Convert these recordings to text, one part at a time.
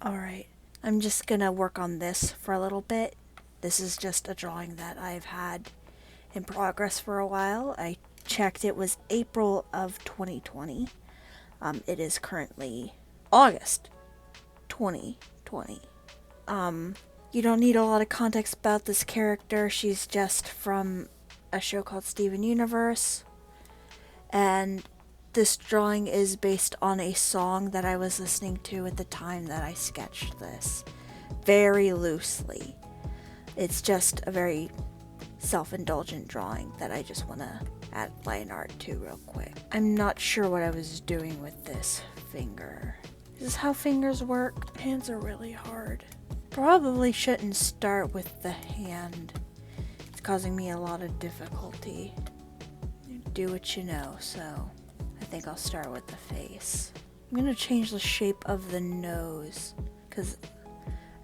Alright, I'm just gonna work on this for a little bit. This is just a drawing that I've had in progress for a while. I checked, it was April of 2020. It is currently August 2020. You don't need a lot of context about this character. She's just from a show called Steven Universe. And this drawing is based on a song that I was listening to at the time that I sketched this, very loosely. It's just a very self-indulgent drawing that I just want to add line art to real quick. I'm not sure what I was doing with this finger. Is this how fingers work? Hands are really hard. Probably shouldn't start with the hand. It's causing me a lot of difficulty. You do what you know, so I think I'll start with the face. I'm gonna change the shape of the nose because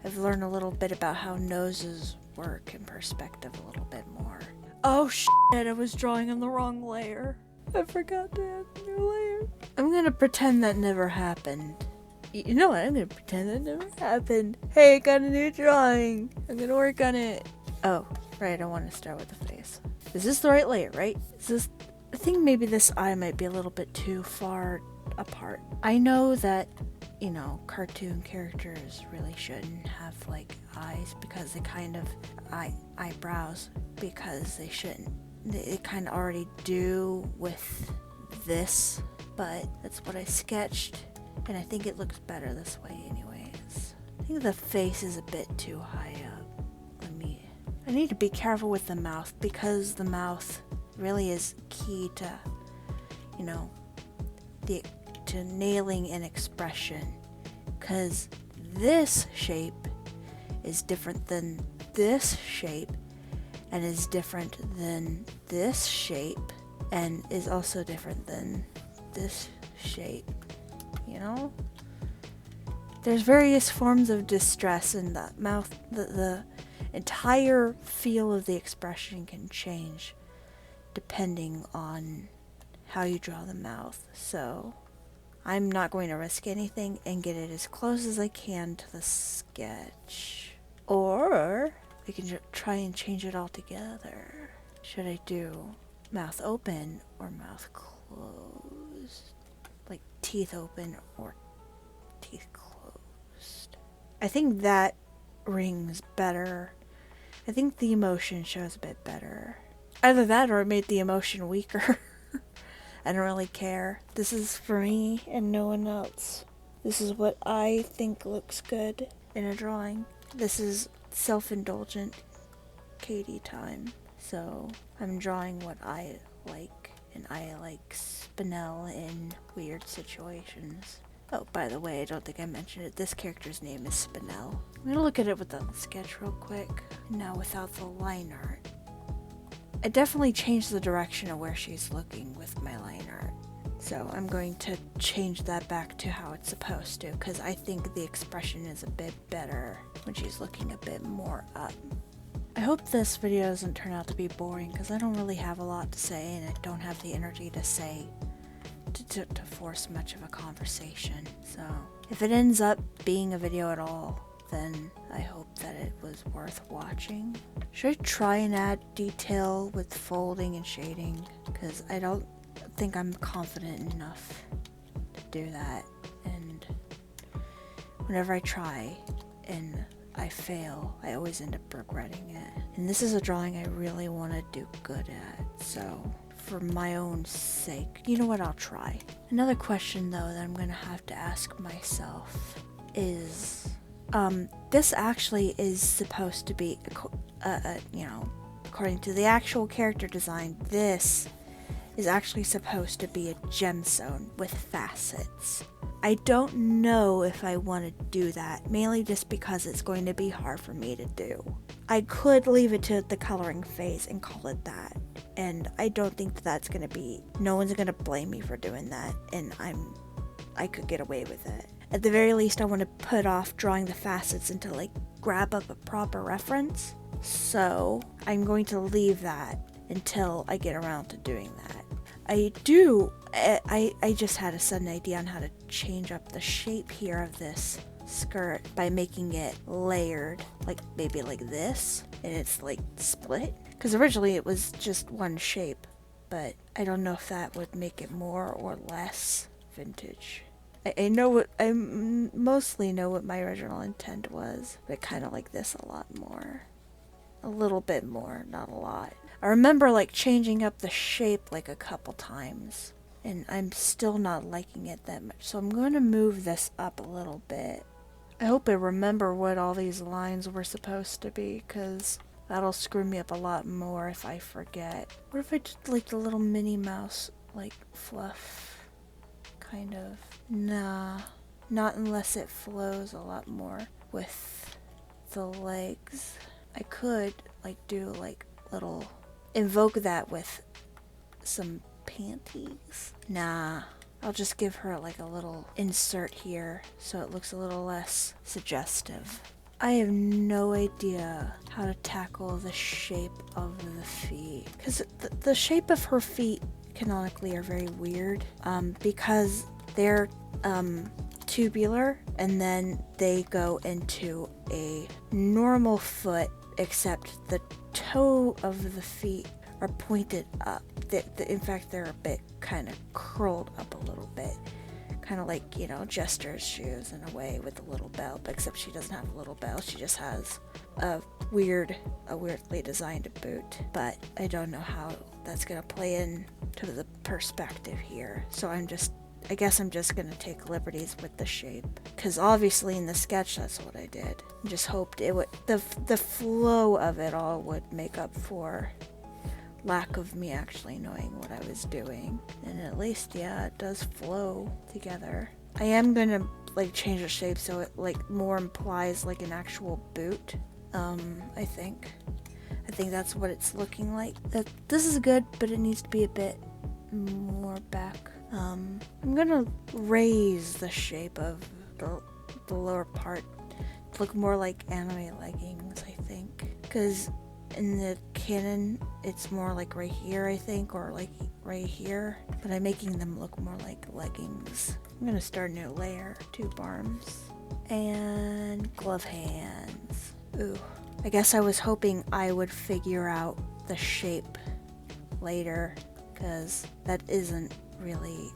I've learned a little bit about how noses work in perspective a little bit more. Oh shit, I was drawing on the wrong layer. I forgot to add a new layer. I'm gonna pretend that never happened. You know what? I'm gonna pretend that never happened. Hey, I got a new drawing. I'm gonna work on it. Oh, right, I want to start with the face. Is this the right layer, right? Is this... I think maybe this eye might be a little bit too far apart. I know that, you know, cartoon characters really shouldn't have, like, eyes because they kind of... eyebrows because they shouldn't. They kind of already do with this, but that's what I sketched. And I think it looks better this way anyways. I think the face is a bit too high up. I need to be careful with the mouth because the mouth really is key to, you know, to nailing an expression. Because this shape is different than this shape and is different than this shape and is also different than this shape. You know, there's various forms of distress in the mouth. The entire feel of the expression can change depending on how you draw the mouth. So I'm not going to risk anything and get it as close as I can to the sketch. Or we can try and change it all together. Should I do mouth open or mouth closed? Like teeth open or teeth closed. I think that rings better. I think the emotion shows a bit better. Either that or it made the emotion weaker. I don't really care. This is for me and no one else. This is what I think looks good in a drawing. This is self-indulgent Katie time. So I'm drawing what I like. And I like Spinel in weird situations. Oh, by the way, I don't think I mentioned it. This character's name is Spinel. I'm gonna look at it with the sketch real quick. Now without the line art. I definitely changed the direction of where she's looking with my line art. So I'm going to change that back to how it's supposed to, because I think the expression is a bit better when she's looking a bit more up. I hope this video doesn't turn out to be boring because I don't really have a lot to say and I don't have the energy to say to force much of a conversation. So if it ends up being a video at all, then I hope that it was worth watching. Should I try and add detail with folding and shading? Because I don't think I'm confident enough to do that. And whenever I try and I fail, I always end up regretting it. And this is a drawing I really want to do good at, so for my own sake, you know what, I'll try. Another question though that I'm gonna have to ask myself is, this actually is supposed to be, you know, according to the actual character design, this is actually supposed to be a gemstone with facets. I don't know if I want to do that, mainly just because it's going to be hard for me to do. I could leave it to the coloring phase and call it that, and I don't think that's going to be, no one's going to blame me for doing that, and I could get away with it. At the very least, I want to put off drawing the facets until I grab up a proper reference, so I'm going to leave that until I get around to doing that. I just had a sudden idea on how to change up the shape here of this skirt by making it layered, like maybe like this, and it's like split. Because originally it was just one shape, but I don't know if that would make it more or less vintage. I know what I mostly know what my original intent was, but kind of like this a lot more, a little bit more, not a lot. I remember like changing up the shape like a couple times, and I'm still not liking it that much. So I'm going to move this up a little bit. I hope I remember what all these lines were supposed to be, because that'll screw me up a lot more if I forget. What if I did like the little Minnie Mouse like fluff? Kind of. Nah, not unless it flows a lot more with the legs. I could like do like little, invoke that with some panties. Nah, I'll just give her like a little insert here so it looks a little less suggestive. I have no idea how to tackle the shape of the feet, because the shape of her feet canonically are very weird, because they're tubular and then they go into a normal foot, except the toe of the feet are pointed up. In fact, they're a bit kind of curled up a little bit, kind of like, you know, Jester's shoes in a way with a little bell, but except she doesn't have a little bell. She just has a weirdly designed boot. But I don't know how that's gonna play in to the perspective here. So I guess I'm just gonna take liberties with the shape, because obviously in the sketch that's what I did. I just hoped it would, the flow of it all would make up for lack of me actually knowing what I was doing. And at least, yeah, it does flow together. I am gonna like change the shape so it like more implies like an actual boot. I think that's what it's looking like. This is good, but it needs to be a bit more back. I'm gonna raise the shape of the lower part to look more like anime leggings, I think. Because in the canon, it's more like right here, I think, or like right here. But I'm making them look more like leggings. I'm gonna start a new layer. Tube arms. And glove hands. Ooh. I guess I was hoping I would figure out the shape later, because that isn't really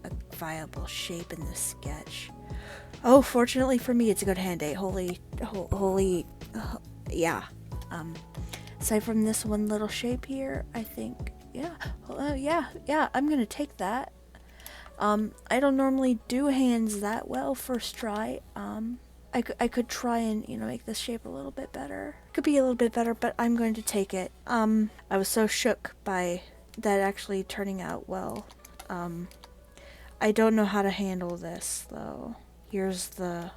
a viable shape in this sketch. Oh, fortunately for me, it's a good hand date. Yeah. Aside from this one little shape here, I think, yeah, I'm gonna take that. I don't normally do hands that well first try. I could try and, you know, make this shape a little bit better. Could be a little bit better, but I'm going to take it. I was so shook by that actually turning out well. I don't know how to handle this though. Here's the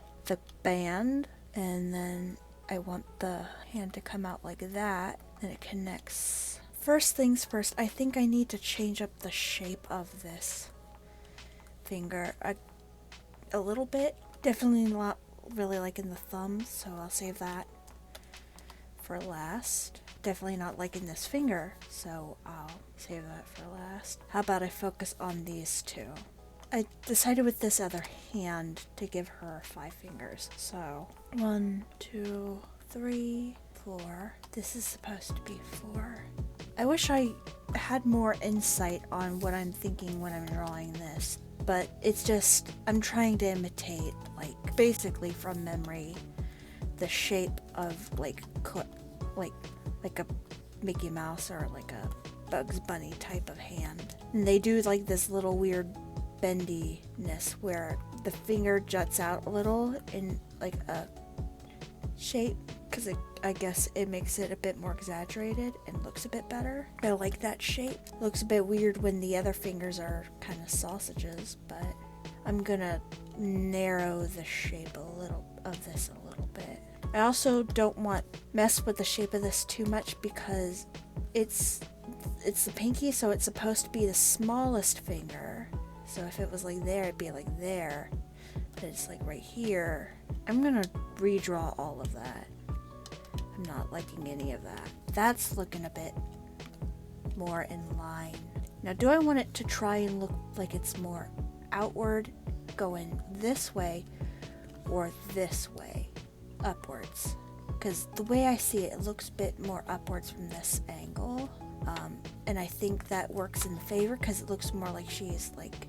band, and then I want the hand to come out like that, and it connects. First things first, I think I need to change up the shape of this finger a little bit. Definitely not really liking the thumbs, so I'll save that for last. Definitely not liking this finger, so I'll save that for last. How about I focus on these two? I decided with this other hand to give her 5 fingers. So 1, 2, 3, 4. This is supposed to be 4. I wish I had more insight on what I'm thinking when I'm drawing this, but it's just, I'm trying to imitate, like, basically from memory, the shape of like a Mickey Mouse or like a Bugs Bunny type of hand. And they do like this little weird bendiness where the finger juts out a little in like a shape, because I guess it makes it a bit more exaggerated and looks a bit better. I like that shape. Looks a bit weird when the other fingers are kind of sausages, but I'm gonna narrow the shape of this a little bit. I also don't want mess with the shape of this too much, because it's the pinky, so it's supposed to be the smallest finger. So if it was like there, it'd be like there, but it's like right here. I'm gonna redraw all of that. I'm not liking any of that. That's looking a bit more in line. Now, do I want it to try and look like it's more outward, going this way, or this way, upwards. Because the way I see it, it looks a bit more upwards from this angle. And I think that works in favor because it looks more like she's like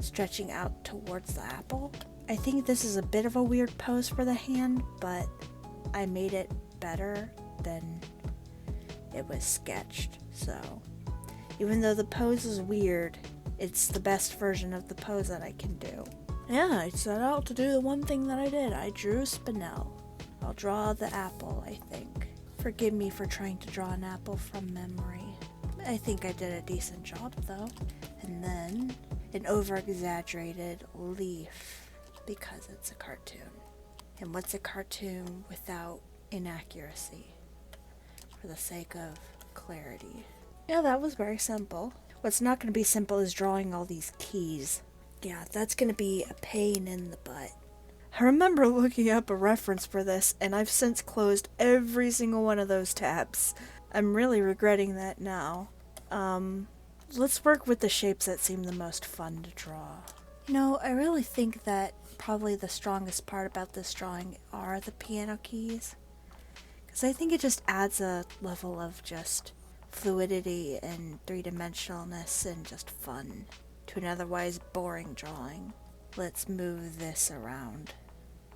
stretching out towards the apple. I think this is a bit of a weird pose for the hand, but I made it better than it was sketched. So even though the pose is weird, it's the best version of the pose that I can do. Yeah, I set out to do the one thing that I did. I drew Spinel. I'll draw the apple, I think. Forgive me for trying to draw an apple from memory. I think I did a decent job though. And then an over-exaggerated leaf because it's a cartoon. And what's a cartoon without inaccuracy? For the sake of clarity. Yeah, that was very simple. What's not going to be simple is drawing all these keys. Yeah, that's going to be a pain in the butt. I remember looking up a reference for this, and I've since closed every single one of those tabs. I'm really regretting that now. Let's work with the shapes that seem the most fun to draw. You know, I really think that probably the strongest part about this drawing are the piano keys. Because I think it just adds a level of just fluidity and three-dimensionalness and just fun to an otherwise boring drawing. Let's move this around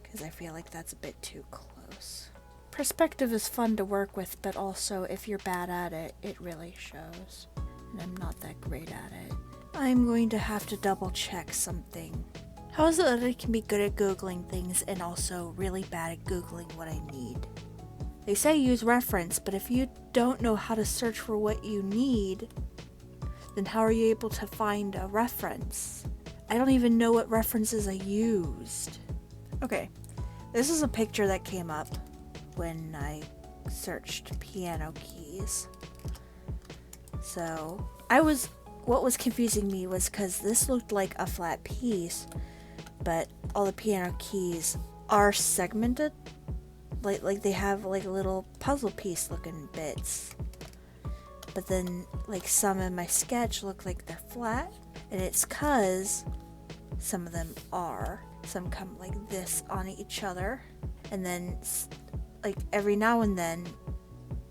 because I feel like that's a bit too close. Perspective is fun to work with, but also if you're bad at it, it really shows. And I'm not that great at it. I'm going to have to double check something. How is it that I can be good at Googling things and also really bad at Googling what I need? They say use reference, but if you don't know how to search for what you need, then how are you able to find a reference? I don't even know what references I used. Okay, this is a picture that came up when I searched piano keys. So, what was confusing me was because this looked like a flat piece, but all the piano keys are segmented. Like they have like little puzzle piece looking bits. But then like some in my sketch look like they're flat, and it's cause some of them are. Some come like this on each other, and then like every now and then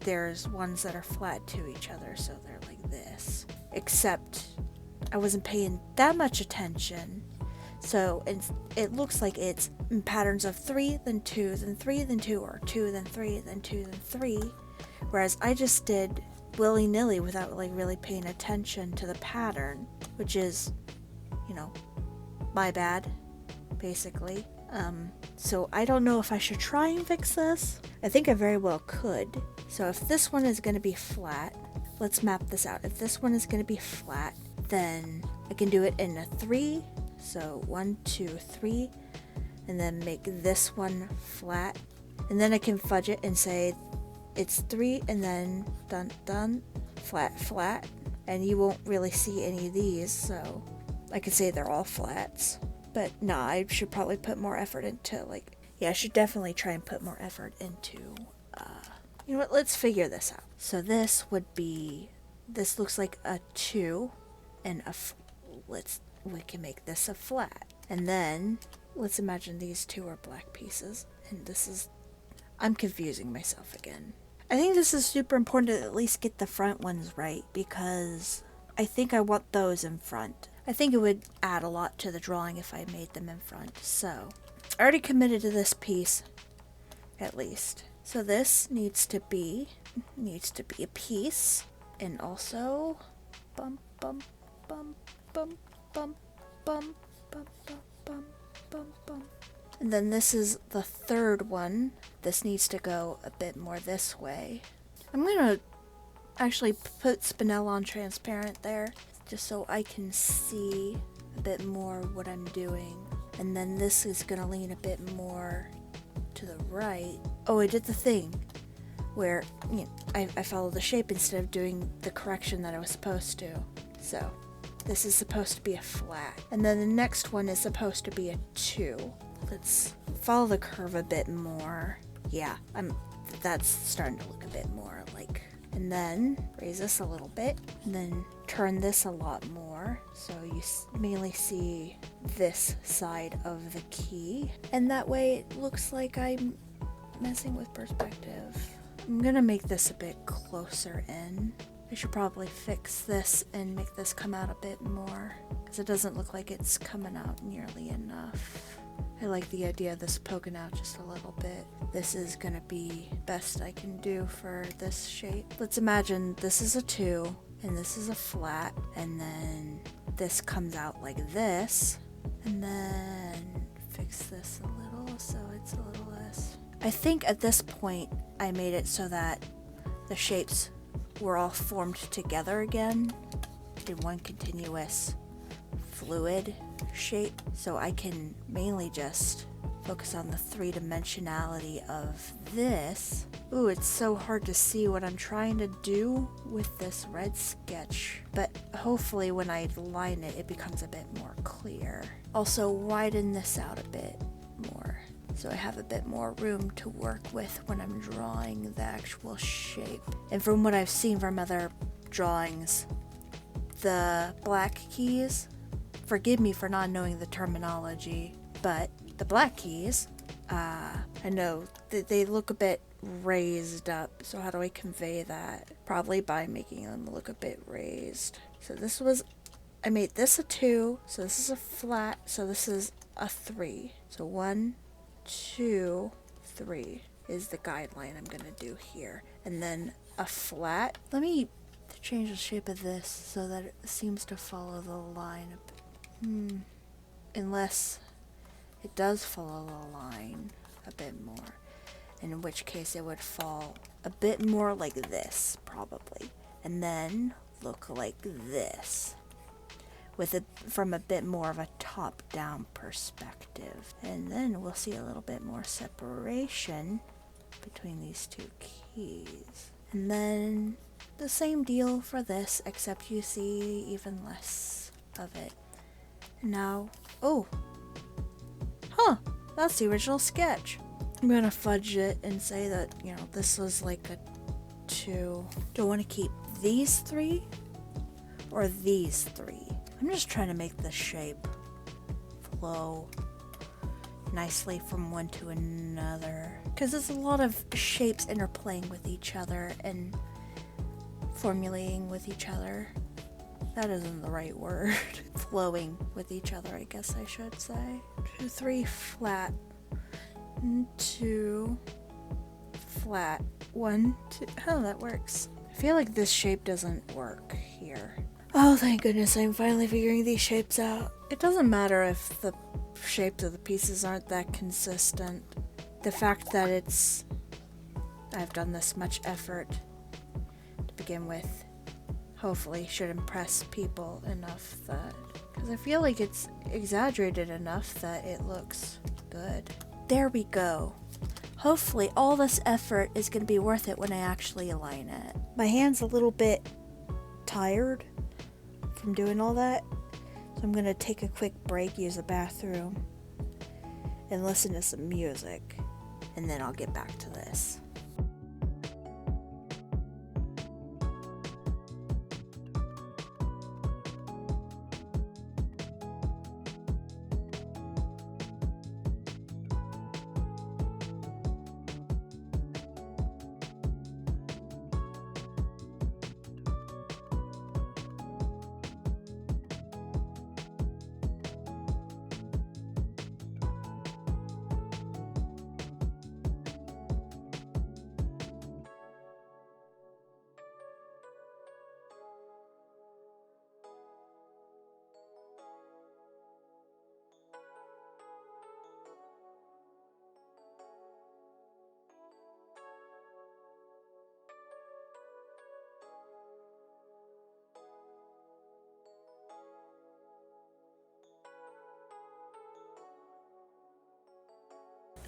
there's ones that are flat to each other, so they're like this. Except I wasn't paying that much attention, so it looks like it's in patterns of 3, then 2, then 3, then 2, or 2, then 3, then 2, then 3, whereas I just did willy-nilly without like really paying attention to the pattern, which is, you know, my bad, basically. So I don't know if I should try and fix this. I think I very well could. So if this one is going to be flat, let's map this out. If this one is going to be flat, then I can do it in a 3. So 1, 2, 3, and then make this one flat. And then I can fudge it and say it's 3 and then dun dun, flat, flat. And you won't really see any of these, so I could say they're all flats. But nah, I should probably put more effort into I should definitely try and put more effort into, you know what, let's figure this out. So this looks like a 2, and we can make this a flat. And then, let's imagine these two are black pieces, and I'm confusing myself again. I think this is super important to at least get the front ones right, because I think I want those in front. I think it would add a lot to the drawing if I made them in front. So, I already committed to this piece, at least. So this needs to be a piece, and also bum bum bum bum bum bum bum bum bum bum bum. And then this is the third one. This needs to go a bit more this way. I'm gonna actually put Spinel on transparent there, just so I can see a bit more what I'm doing. And then this is gonna lean a bit more to the right. Oh, I did the thing where, you know, I followed the shape instead of doing the correction that I was supposed to. So this is supposed to be a flat. And then the next one is supposed to be a 2. Let's follow the curve a bit more. Yeah, that's starting to look a bit more like And then raise this a little bit, and then turn this a lot more, so you mainly see this side of the key, and that way it looks like I'm messing with perspective. I'm gonna make this a bit closer in. I should probably fix this and make this come out a bit more, because it doesn't look like it's coming out nearly enough. I like the idea of this poking out just a little bit. This is gonna be best I can do for this shape. Let's imagine this is a 2 and this is a flat, and then this comes out like this, and then fix this a little so it's a little less. I think at this point I made it so that the shapes were all formed together again in one continuous fluid shape, so I can mainly just focus on the three-dimensionality of this. Ooh, it's so hard to see what I'm trying to do with this red sketch, but hopefully when I line it, it becomes a bit more clear. Also, widen this out a bit more, so I have a bit more room to work with when I'm drawing the actual shape. And from what I've seen from other drawings, the black keys, forgive me for not knowing the terminology, but the black keys, I know that they look a bit raised up, so how do I convey that? Probably by making them look a bit raised. So I made this a 2, so this is a flat, so this is a 3. So 1, 2, 3 is the guideline I'm gonna do here. And then a flat. Let me change the shape of this so that it seems to follow the line a bit. Unless it does follow the line a bit more, in which case it would fall a bit more like this, probably, and then look like this, from a bit more of a top-down perspective. And then we'll see a little bit more separation between these two keys. And then the same deal for this, except you see even less of it. Now, that's the original sketch. I'm gonna fudge it and say that, this was like a 2. Do I want to keep these 3 or these 3? I'm just trying to make the shape flow nicely from one to another, because there's a lot of shapes interplaying with each other and formulating with each other. That isn't the right word. Flowing with each other, I guess I should say. 2, 3, flat. 2, flat. 1, 2. Oh, that works. I feel like this shape doesn't work here. Oh, thank goodness, I'm finally figuring these shapes out. It doesn't matter if the shapes of the pieces aren't that consistent. The fact that I've done this much effort to begin with, hopefully should impress people enough that, because I feel like it's exaggerated enough that it looks good. There we go. Hopefully all this effort is going to be worth it when I actually align it. My hand's a little bit tired from doing all that, so I'm going to take a quick break, use the bathroom, and listen to some music, and then I'll get back to this.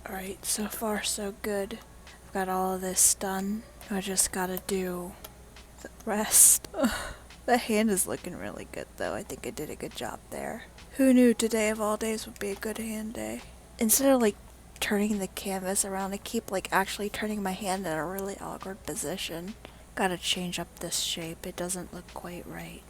Alright, so far so good. I've got all of this done. I just gotta do the rest. The hand is looking really good though. I think I did a good job there. Who knew today of all days would be a good hand day? Instead of turning the canvas around, I keep actually turning my hand in a really awkward position. Gotta change up this shape, it doesn't look quite right.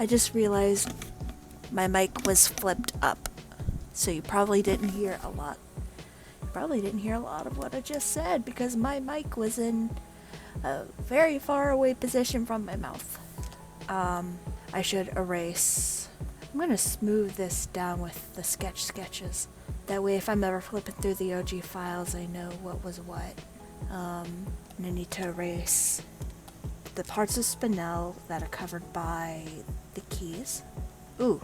I just realized my mic was flipped up, so you probably didn't hear a lot. You probably didn't hear a lot of what I just said because my mic was in a very far away position from my mouth. I should erase. I'm gonna smooth this down with the sketches. That way if I'm ever flipping through the OG files, I know what was what. And I need to erase the parts of Spinel that are covered by the keys. Ooh,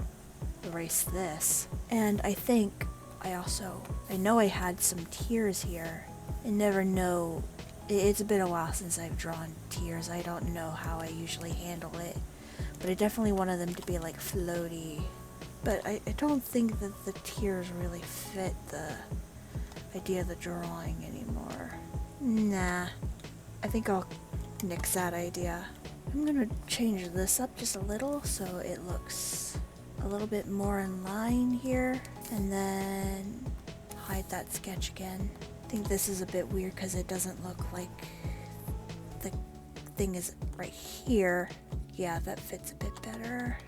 erase this. And I think I know I had some tears here. I never know, it's been a while since I've drawn tears. I don't know how I usually handle it. But I definitely wanted them to be like floaty. But I don't think that the tears really fit the idea of the drawing anymore. Nah, I think I'll nix that idea. I'm gonna change this up just a little so it looks a little bit more in line here, and then hide that sketch again. I think this is a bit weird because it doesn't look like the thing is right here. Yeah, that fits a bit better,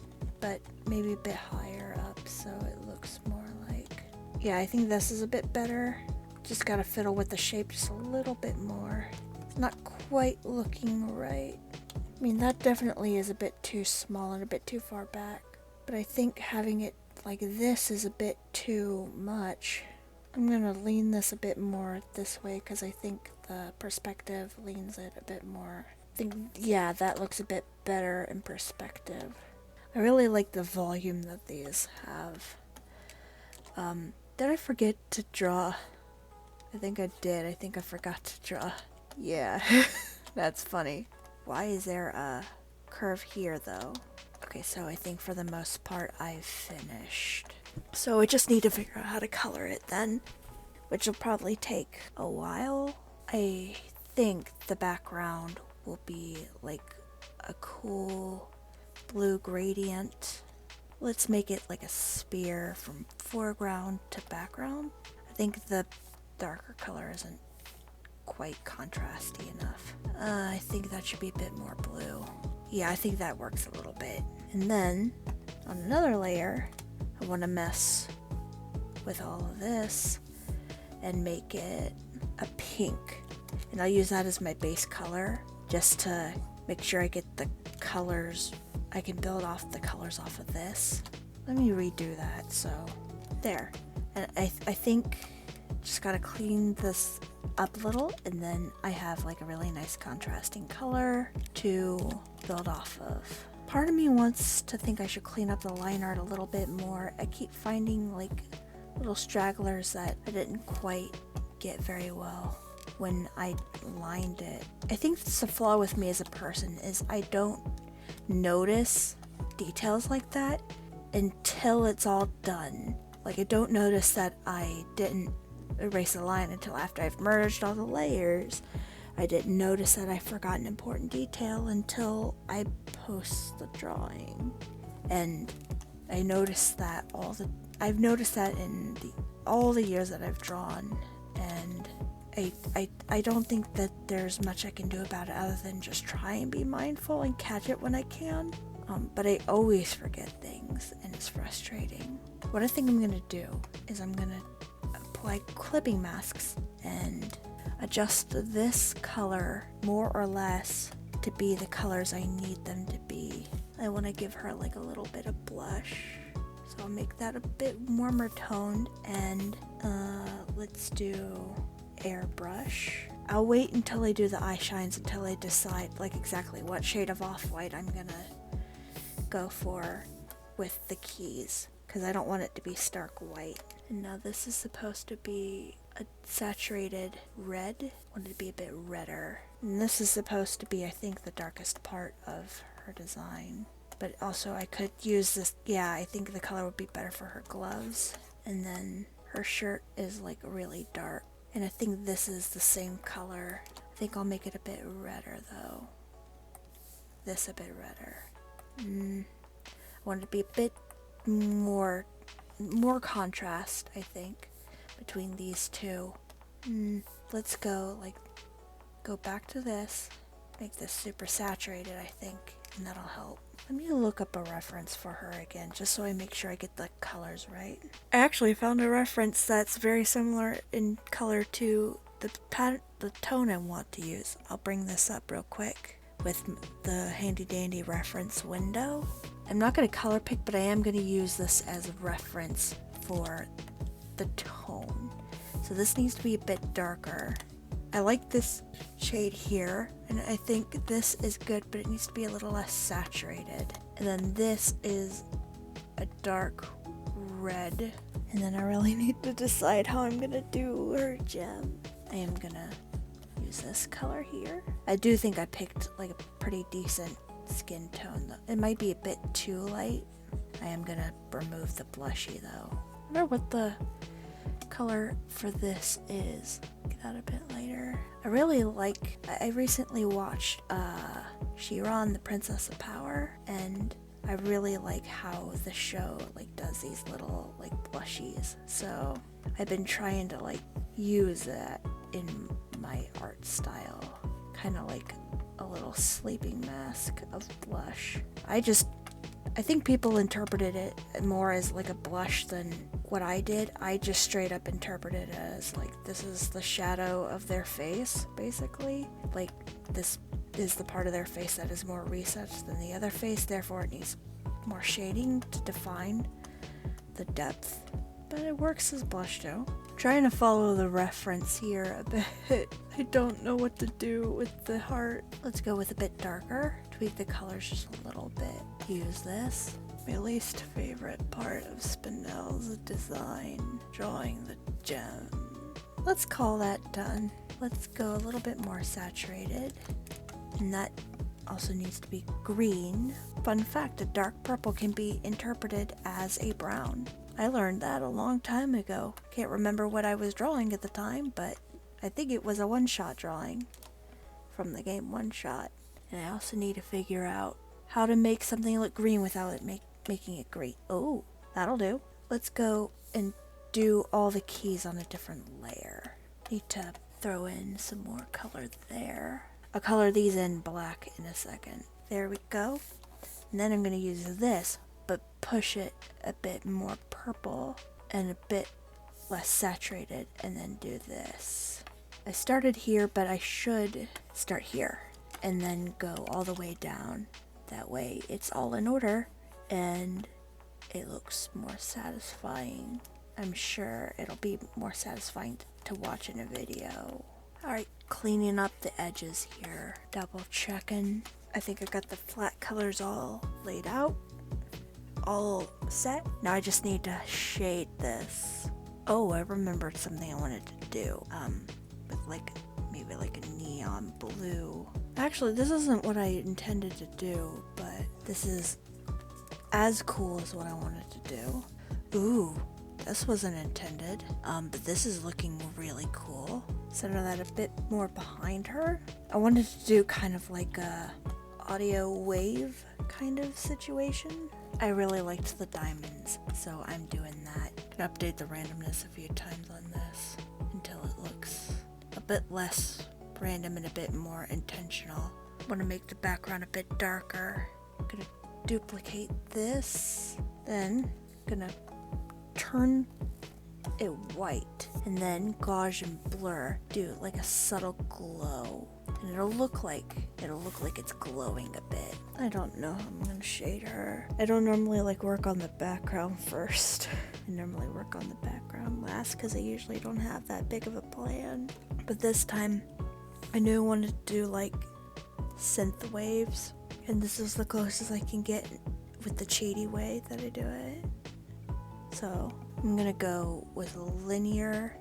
but maybe a bit higher up so it looks more like, yeah, I think this is a bit better. Just gotta fiddle with the shape just a little bit more. It's not quite looking right. I mean, that definitely is a bit too small and a bit too far back, but I think having it like this is a bit too much. I'm gonna lean this a bit more this way because I think the perspective leans it a bit more. I think, yeah, that looks a bit better in perspective. I really like the volume that these have. Did I forget to draw? I think I did. I think I forgot to draw. Yeah, that's funny. Why is there a curve here though? Okay, so I think for the most part I've finished. So I just need to figure out how to color it then, which will probably take a while. I think the background will be like a cool blue gradient. Let's make it like a spear from foreground to background. I think the darker color isn't quite contrasty enough. I think that should be a bit more blue. Yeah, I think that works a little bit. And then on another layer, I want to mess with all of this and make it a pink. And I'll use that as my base color just to make sure I get the colors. I can build off the colors off of this. Let me redo that. So there. And I think just gotta clean this up a little, and then I have like a really nice contrasting color to build off of. Part of me wants to think I should clean up the line art a little bit more. I keep finding like little stragglers that I didn't quite get very well when I lined it. I think it's a flaw with me as a person is I don't notice details like that until it's all done. Like I don't notice that I didn't erase a line until after I've merged all the layers. I didn't notice that I forgot an important detail until I post the drawing. And I noticed that I've noticed that in all the years that I've drawn, and I don't think that there's much I can do about it other than just try and be mindful and catch it when I can. But I always forget things, and it's frustrating. What I think I'm gonna do is I'm gonna apply clipping masks and adjust this color more or less to be the colors I need them to be. I want to give her like a little bit of blush, so I'll make that a bit warmer toned, and let's do airbrush. I'll wait until I do the eye shines until I decide like exactly what shade of off-white I'm gonna go for with the keys, because I don't want it to be stark white. And now this is supposed to be a saturated red. I want it to be a bit redder. And this is supposed to be, I think, the darkest part of her design. But also I could use this, yeah, I think the color would be better for her gloves. And then her shirt is like really dark. And I think this is the same color. I think I'll make it a bit redder though. This a bit redder. I want it to be a bit more contrast, I think, between these two. Let's go back to this. Make this super saturated, I think, and that'll help. Let me look up a reference for her again, just so I make sure I get the colors right. I actually found a reference that's very similar in color to the tone I want to use. I'll bring this up real quick with the handy dandy reference window. I'm not going to color pick, but I am going to use this as a reference for the tone. So this needs to be a bit darker. I like this shade here, and I think this is good, but it needs to be a little less saturated. And then this is a dark red. And then I really need to decide how I'm gonna do her gem. I am gonna use this color here. I do think I picked like a pretty decent skin tone though. It might be a bit too light. I am gonna remove the blushy though. I wonder what the color for this is. Get that a bit lighter. I really like, I recently watched She-Ra and the Princess of Power, and I really like how the show like does these little like blushies. So I've been trying to like use that in my art style. Kind of like a little sleeping mask of blush. I think people interpreted it more as like a blush than what I did. I just straight up interpreted it as like this is the shadow of their face, basically. Like this is the part of their face that is more recessed than the other face, therefore it needs more shading to define the depth. But it works as blush too. Trying to follow the reference here a bit. I don't know what to do with the heart. Let's go with a bit darker. Tweak the colors just a little bit. Use this. My least favorite part of Spinel's design, drawing the gem. Let's call that done. Let's go a little bit more saturated. And that also needs to be green. Fun fact, a dark purple can be interpreted as a brown. I learned that a long time ago. Can't remember what I was drawing at the time, but I think it was a one-shot drawing from the game One Shot. And I also need to figure out how to make something look green without it making it green. Oh, that'll do. Let's go and do all the keys on a different layer. Need to throw in some more color there. I'll color these in black in a second. There we go. And then I'm going to use this, but push it a bit more purple and a bit less saturated, and then do this. I started here, but I should start here and then go all the way down. That way it's all in order and it looks more satisfying. I'm sure it'll be more satisfying to watch in a video. Alright, cleaning up the edges here, double checking. I think I got the flat colors all laid out, all set. Now I just need to shade this. Oh, I remembered something I wanted to do, with like, maybe like a neon blue. Actually, this isn't what I intended to do, but this is as cool as what I wanted to do. Ooh, this wasn't intended, but this is looking really cool. Center that a bit more behind her. I wanted to do kind of like a audio wave kind of situation. I really liked the diamonds, so I'm doing that. Can update the randomness a few times on this until it looks a bit less random and a bit more intentional. Want to make the background a bit darker. I'm gonna duplicate this, then gonna turn it white, and then gauge and blur, do like a subtle glow, and it'll look like it's glowing a bit. I don't know how I'm gonna shade her. I don't normally like work on the background first. I normally work on the background last because I usually don't have that big of a plan. But this time I knew I wanted to do like synth waves, and this is the closest I can get with the shady way that I do it. So I'm gonna go with linear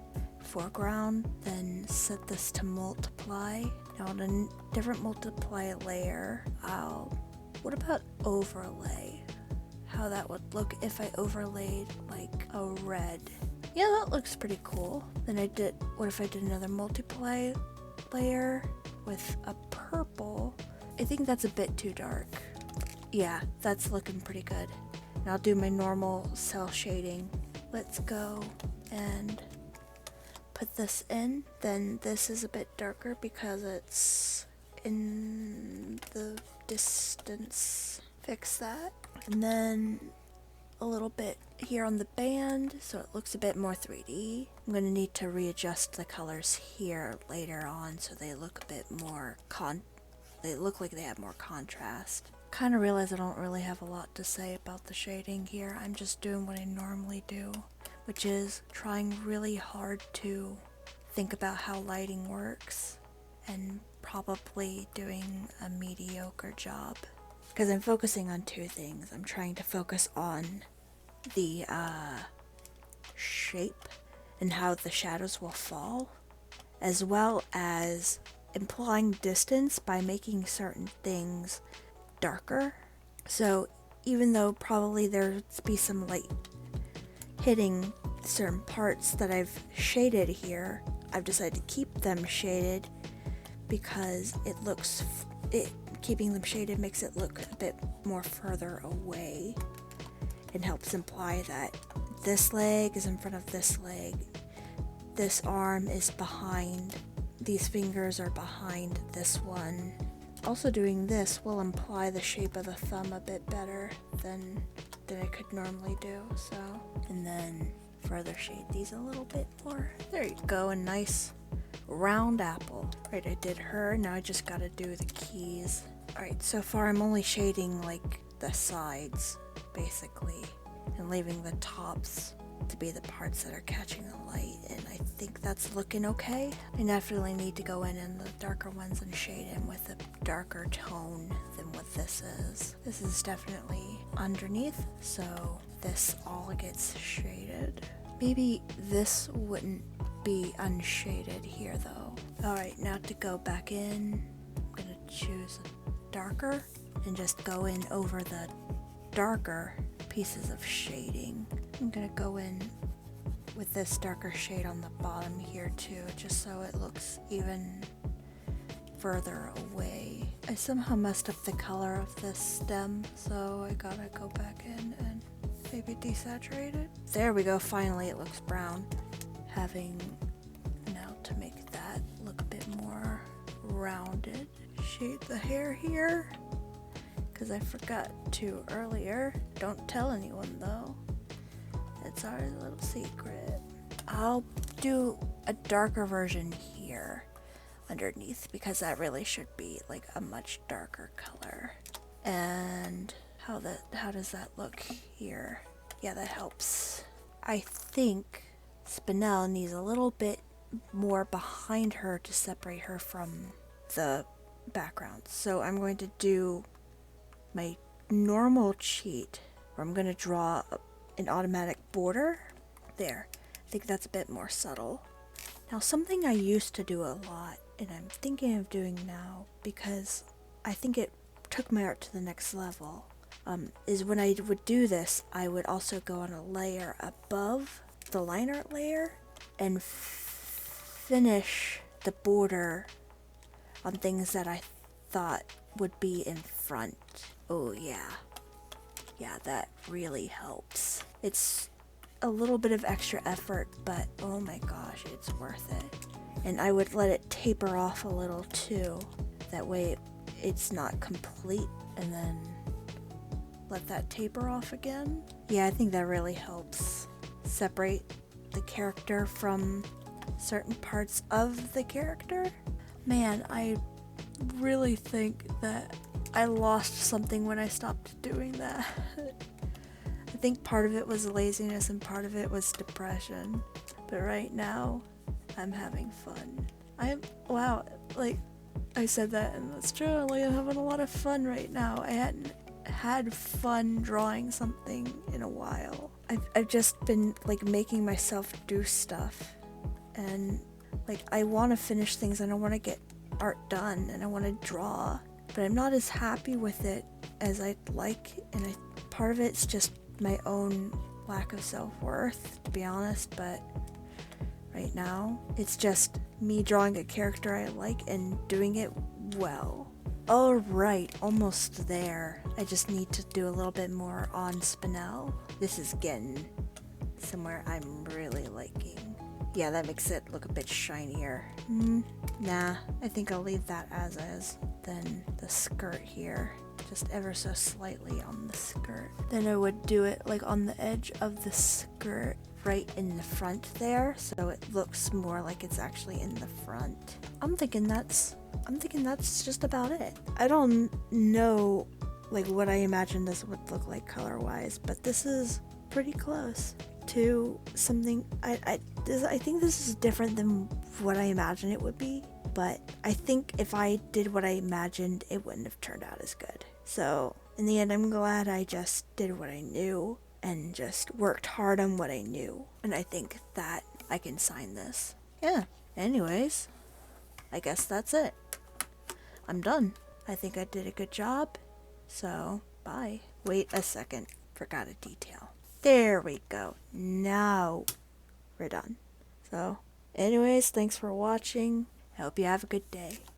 foreground, then set this to multiply. Now on a different multiply layer, what about overlay? How that would look if I overlaid like a red. Yeah, that looks pretty cool. Then what if I did another multiply layer with a purple? I think that's a bit too dark. Yeah, that's looking pretty good. Now I'll do my normal cell shading. Let's go and put this in. Then this is a bit darker because it's in the distance. Fix that. And then a little bit here on the band so it looks a bit more 3D. I'm going to need to readjust the colors here later on so they look a bit more they look like they have more contrast. Kind of realize I don't really have a lot to say about the shading here. I'm just doing what I normally do, which is trying really hard to think about how lighting works and probably doing a mediocre job. Because I'm focusing on two things. I'm trying to focus on the shape and how the shadows will fall, as well as implying distance by making certain things darker. So even though probably there'd be some light hitting certain parts that I've shaded here, I've decided to keep them shaded because keeping them shaded makes it look a bit more further away and helps imply that this leg is in front of this leg, this arm is behind, these fingers are behind this one. Also doing this will imply the shape of the thumb a bit better than I could normally do, so. And then further shade these a little bit more. There you go, a nice round apple. Right, I did her, now I just gotta do the keys. Alright, so far I'm only shading like the sides, basically, and leaving the tops to be the parts that are catching the light, and I think that's looking okay. I definitely need to go in the darker ones and shade in with a darker tone than what this is. This is definitely underneath, so this all gets shaded. Maybe this wouldn't be unshaded here though. Alright, now to go back in, I'm gonna choose darker and just go in over the darker pieces of shading. I'm gonna go in with this darker shade on the bottom here too, just so it looks even further away. I somehow messed up the color of this stem, so I gotta go back in and maybe desaturate it. There we go, finally it looks brown. Having now to make that look a bit more rounded. Shade the hair here, because I forgot to earlier. Don't tell anyone though. It's our little secret. I'll do a darker version here underneath because that really should be like a much darker color. And how does that look here? Yeah, that helps. I think Spinel needs a little bit more behind her to separate her from the background. So I'm going to do my normal cheat where I'm going to draw an automatic border. There. I think that's a bit more subtle. Now something I used to do a lot and I'm thinking of doing now because I think it took my art to the next level is when I would do this, I would also go on a layer above the line art layer and finish the border on things that I thought would be in front. Oh yeah. Yeah, that really helps. It's a little bit of extra effort, but oh my gosh, it's worth it. And I would let it taper off a little too. That way it's not complete, and then let that taper off again. Yeah, I think that really helps separate the character from certain parts of the character. Man, I really think that I lost something when I stopped doing that. I think part of it was laziness and part of it was depression. But right now, I'm having fun. Wow, like, I said that and that's true, like I'm having a lot of fun right now. I hadn't had fun drawing something in a while. I've just been like making myself do stuff and like I want to finish things and I want to get art done and I want to draw, but I'm not as happy with it as I'd like, and part of it's just my own lack of self-worth, to be honest, but right now it's just me drawing a character I like and doing it well. Alright, almost there. I just need to do a little bit more on Spinel. This is getting somewhere I'm really liking. Yeah, that makes it look a bit shinier. Nah, I think I'll leave that as is. Then the skirt here, just ever so slightly on the skirt. Then I would do it like on the edge of the skirt, right in the front there, so it looks more like it's actually in the front. I'm thinking that's just about it. I don't know like what I imagined this would look like color-wise, but this is pretty close to something. I think this is different than what I imagined it would be, but I think if I did what I imagined, it wouldn't have turned out as good. So in the end, I'm glad I just did what I knew and just worked hard on what I knew, and I think that I can sign this. Yeah, anyways, I guess that's it. I'm done. I think I did a good job, so bye. Wait a second, forgot a detail. There we go. Now we're done. So anyways, thanks for watching. I hope you have a good day.